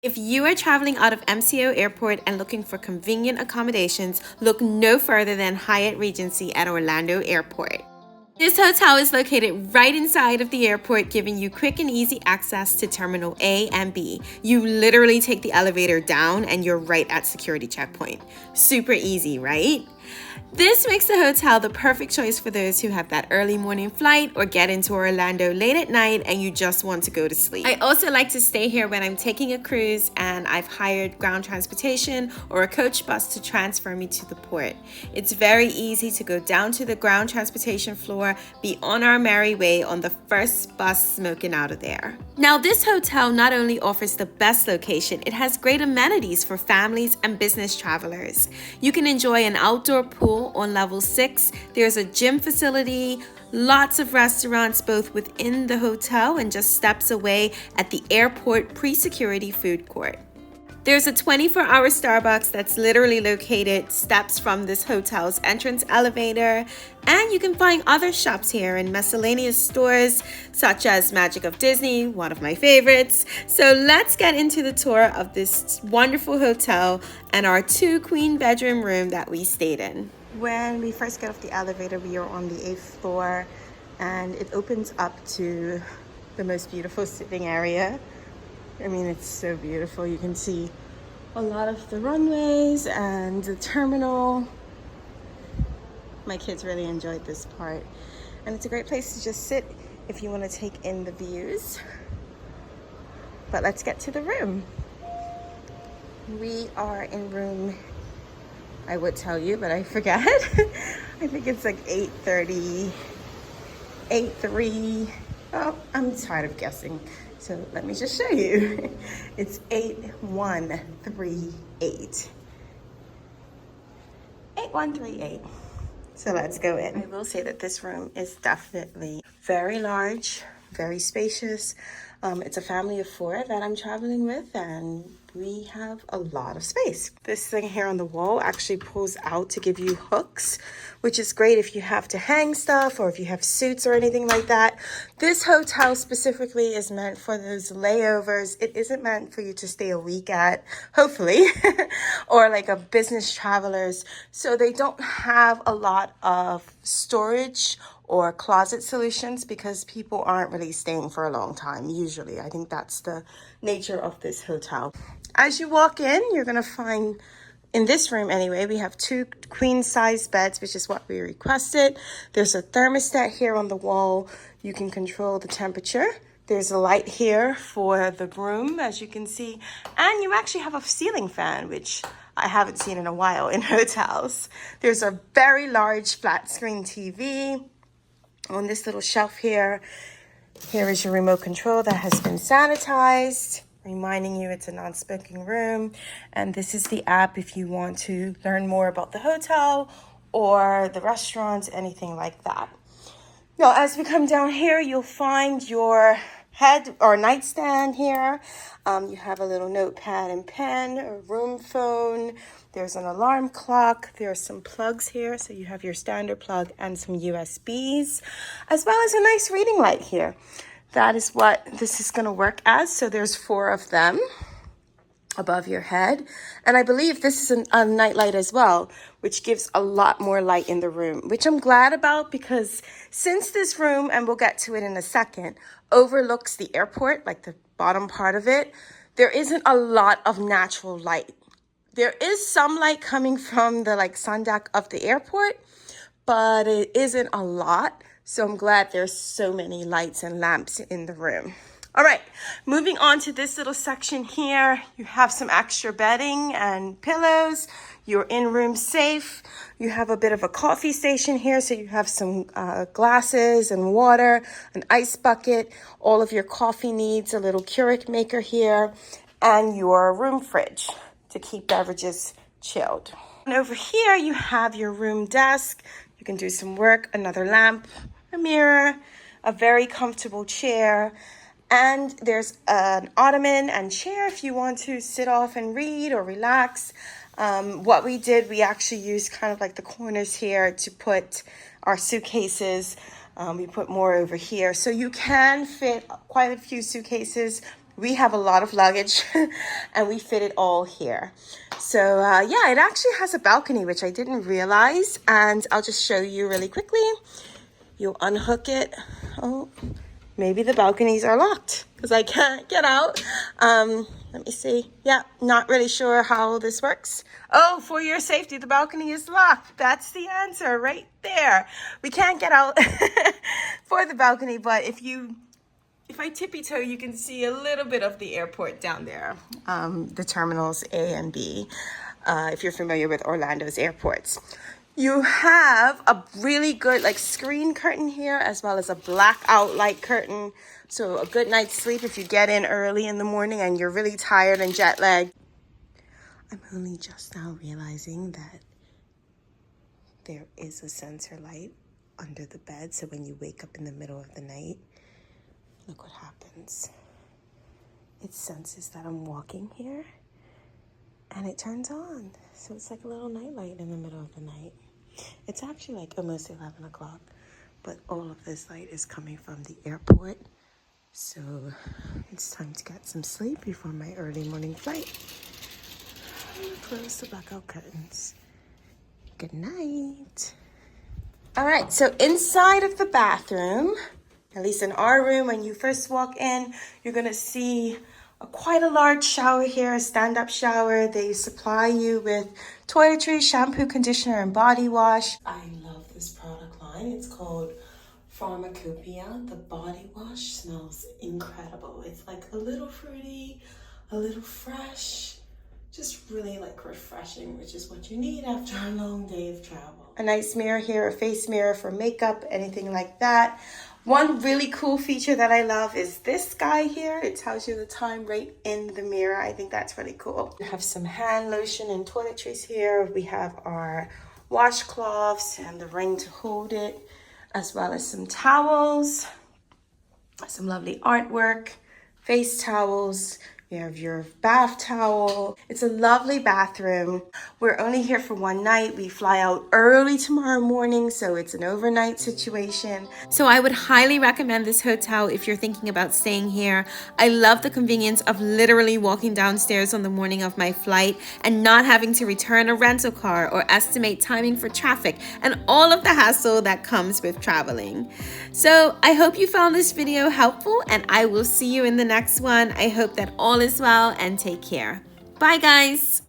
If you are traveling out of MCO Airport and looking for convenient accommodations, look no further than Hyatt Regency at Orlando Airport. This hotel is located right inside of the airport, giving you quick and easy access to Terminal A and B. You literally take the elevator down and you're right at security checkpoint. Super easy, right? This makes the hotel the perfect choice for those who have that early morning flight or get into Orlando late at night and you just want to go to sleep. I also like to stay here when I'm taking a cruise and I've hired ground transportation or a coach bus to transfer me to the port. It's very easy to go down to the ground transportation floor, be on our merry way on the first bus smoking out of there. Now, this hotel not only offers the best location, it has great amenities for families and business travelers. You can enjoy an outdoor pool on level 6. There's a gym facility, lots of restaurants both within the hotel and just steps away at the airport pre-security food court. There's a 24-hour Starbucks that's literally located steps from this hotel's entrance elevator, and you can find other shops here and miscellaneous stores such as Magic of Disney, one of my favorites. So let's get into the tour of this wonderful hotel and our 2-queen bedroom room that we stayed in. When we first get off the elevator, we are on the 8th floor and it opens up to the most beautiful sitting area. I mean, it's so beautiful. You can see a lot of the runways and the terminal. My kids really enjoyed this part. And it's a great place to just sit if you want to take in the views. But let's get to the room. We are in room, I would tell you, but I forget. I think it's like 830, 83. Oh, I'm tired of guessing. So let me just show you. It's 8138. 8138. So let's go in. I will say that this room is definitely very large, very spacious. It's a family of 4 that I'm traveling with, and we have a lot of space. This thing here on the wall actually pulls out to give you hooks, which is great if you have to hang stuff or if you have suits or anything like that. This hotel specifically is meant for those layovers. It isn't meant for you to stay a week at, hopefully, or like a business travelers. So they don't have a lot of storage or closet solutions because people aren't really staying for a long time, usually. I think that's the nature of this hotel. As you walk in, you're gonna find, in this room anyway, we have 2 queen size beds, which is what we requested. There's a thermostat here on the wall. You can control the temperature. There's a light here for the room, as you can see. And you actually have a ceiling fan, which I haven't seen in a while in hotels. There's a very large flat screen TV on this little shelf here. Here is your remote control that has been sanitized, reminding you it's a non-smoking room. And this is the app if you want to learn more about the hotel or the restaurants, anything like that. Now, as we come down here, you'll find your head or nightstand here. You have a little notepad and pen, a room phone. There's an alarm clock. There are some plugs here. So you have your standard plug and some USBs, as well as a nice reading light here. That is what this is going to work as. So there's 4 of them above your head. And I believe this is a night light as well, which gives a lot more light in the room, which I'm glad about because since this room, and we'll get to it in a second, overlooks the airport, like the bottom part of it, there isn't a lot of natural light. There is some light coming from the sun deck of the airport, but it isn't a lot. So I'm glad there's so many lights and lamps in the room. All right, moving on to this little section here. You have some extra bedding and pillows. You're in-room safe. You have a bit of a coffee station here, so you have some glasses and water, an ice bucket, all of your coffee needs, a little Keurig maker here, and your room fridge to keep beverages chilled. And over here, you have your room desk. You can do some work, another lamp, a mirror, a very comfortable chair, and there's an ottoman and chair if you want to sit off and read or relax. What we did, we actually used kind of like the corners here to put our suitcases. We put more over here. So you can fit quite a few suitcases we have a lot of luggage and we fit it all here. So yeah, it actually has a balcony, which I didn't realize, and I'll just show you really quickly. You unhook it. Oh, maybe the balconies are locked because I can't get out. Let me see. Yeah, not really sure how this works. Oh, for your safety, the balcony is locked. That's the answer right there. We can't get out for the balcony, but if I tippy toe, you can see a little bit of the airport down there, the terminals A and B, if you're familiar with Orlando's airports. You have a really good like screen curtain here, as well as a blackout light curtain. So a good night's sleep if you get in early in the morning and you're really tired and jet lagged. I'm only just now realizing that there is a sensor light under the bed. So when you wake up in the middle of the night, look what happens. It senses that I'm walking here and it turns on. So it's like a little night light in the middle of the night. It's actually like almost 11 o'clock, but all of this light is coming from the airport. So it's time to get some sleep before my early morning flight. Close the blackout curtains. Good night. All right, so inside of the bathroom, at least in our room, when you first walk in, you're gonna see quite a large shower here, a stand-up shower. They supply you with toiletries, shampoo, conditioner, and body wash. I love this product line. It's called Pharmacopoeia. The body wash smells incredible. It's like a little fruity, a little fresh, just really like refreshing, which is what you need after a long day of travel. A nice mirror here, a face mirror for makeup, anything like that. One really cool feature that I love is this guy here. It tells you the time right in the mirror. I think that's really cool. We have some hand lotion and toiletries here. We have our washcloths and the ring to hold it, as well as some towels, some lovely artwork, face towels. You have your bath towel. It's a lovely bathroom. We're only here for one night. We fly out early tomorrow morning, so it's an overnight situation. So I would highly recommend this hotel if you're thinking about staying here. I love the convenience of literally walking downstairs on the morning of my flight and not having to return a rental car or estimate timing for traffic and all of the hassle that comes with traveling. So I hope you found this video helpful, and I will see you in the next one. I hope that all is well, and take care. Bye guys.